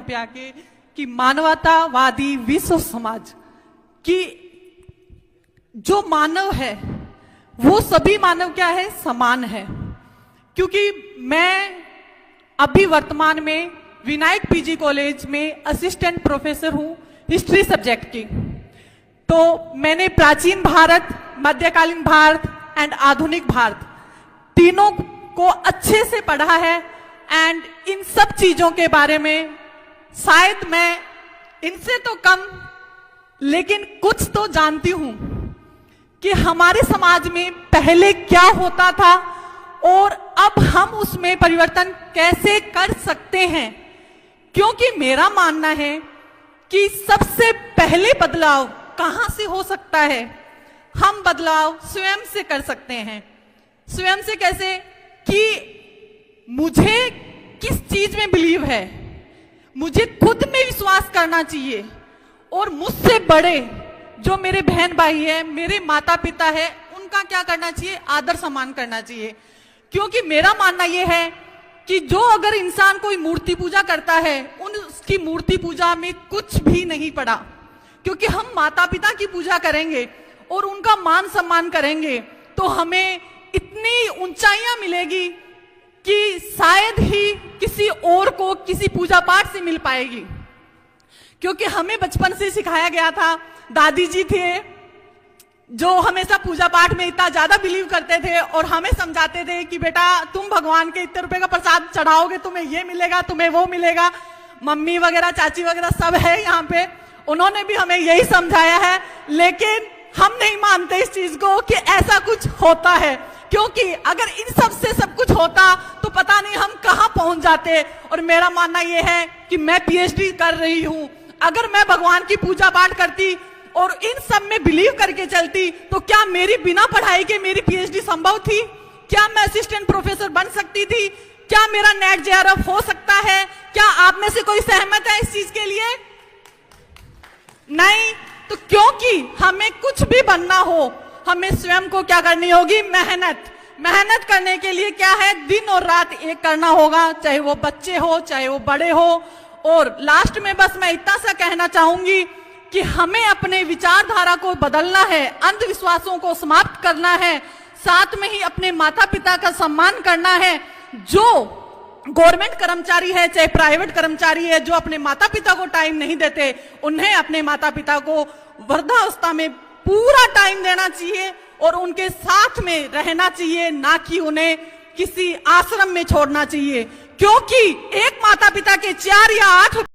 पे आके कि मानवतावादी विश्व समाज की जो मानव है वो सभी मानव क्या है, समान है। क्योंकि मैं अभी वर्तमान में विनायक पीजी कॉलेज में असिस्टेंट प्रोफेसर हूं हिस्ट्री सब्जेक्ट की। तो मैंने प्राचीन भारत, मध्यकालीन भारत एंड आधुनिक भारत तीनों को अच्छे से पढ़ा है एंड इन सब चीजों के बारे में शायद मैं इनसे तो कम लेकिन कुछ तो जानती हूं कि हमारे समाज में पहले क्या होता था और अब हम उसमें परिवर्तन कैसे कर सकते हैं। क्योंकि मेरा मानना है कि सबसे पहले बदलाव कहां से हो सकता है, हम बदलाव स्वयं से कर सकते हैं। स्वयं से कैसे कि मुझे किस चीज में बिलीव है, मुझे खुद में विश्वास करना चाहिए और मुझसे बड़े जो मेरे बहन भाई है, मेरे माता पिता है, उनका क्या करना चाहिए, आदर सम्मान करना चाहिए। क्योंकि मेरा मानना यह है कि जो अगर इंसान कोई मूर्ति पूजा करता है उसकी मूर्ति पूजा में कुछ भी नहीं पड़ा। क्योंकि हम माता पिता की पूजा करेंगे और उनका मान सम्मान करेंगे तो हमें इतनी ऊंचाइयां मिलेगी कि शायद ही किसी और को किसी पूजा पाठ से मिल पाएगी। क्योंकि हमें बचपन से सिखाया गया था, दादी जी थे जो हमेशा पूजा पाठ में इतना ज्यादा बिलीव करते थे और हमें समझाते थे कि बेटा तुम भगवान के इतने रुपए का प्रसाद चढ़ाओगे, तुम्हें ये मिलेगा, तुम्हें वो मिलेगा। मम्मी वगैरह, चाची वगैरह सब है यहाँ पे, उन्होंने भी हमें यही समझाया है। लेकिन हम नहीं मानते इस चीज को कि ऐसा कुछ होता है। क्योंकि अगर इन सब से सब कुछ होता तो पता नहीं हम कहां पहुंच जाते। और मेरा मानना यह है कि मैं पीएचडी कर रही हूं, अगर मैं भगवान की पूजा पाठ करती और इन सब में बिलीव करके चलती तो क्या मेरी बिना पढ़ाई के मेरी पीएचडी संभव थी? क्या मैं असिस्टेंट प्रोफेसर बन सकती थी? क्या मेरा नेट जेआरएफ हो सकता है? क्या आप में से कोई सहमत है इस चीज के लिए? नहीं। तो क्योंकि हमें कुछ भी बनना हो, हमें स्वयं को क्या करनी होगी, मेहनत करने के लिए क्या है, दिन और रात एक करना होगा, चाहे वो बच्चे हो चाहे वो बड़े हो। और लास्ट में बस मैं इतना सा कहना चाहूंगी कि हमें अपने विचारधारा को बदलना है, अंधविश्वासों को समाप्त करना है, साथ में ही अपने माता पिता का सम्मान करना है। जो गवर्नमेंट कर्मचारी है चाहे प्राइवेट कर्मचारी है जो अपने माता पिता को टाइम नहीं देते, उन्हें अपने माता पिता को वृद्धावस्था में पूरा टाइम देना चाहिए और उनके साथ में रहना चाहिए, ना कि उन्हें किसी आश्रम में छोड़ना चाहिए। क्योंकि एक माता पिता के 4 या 8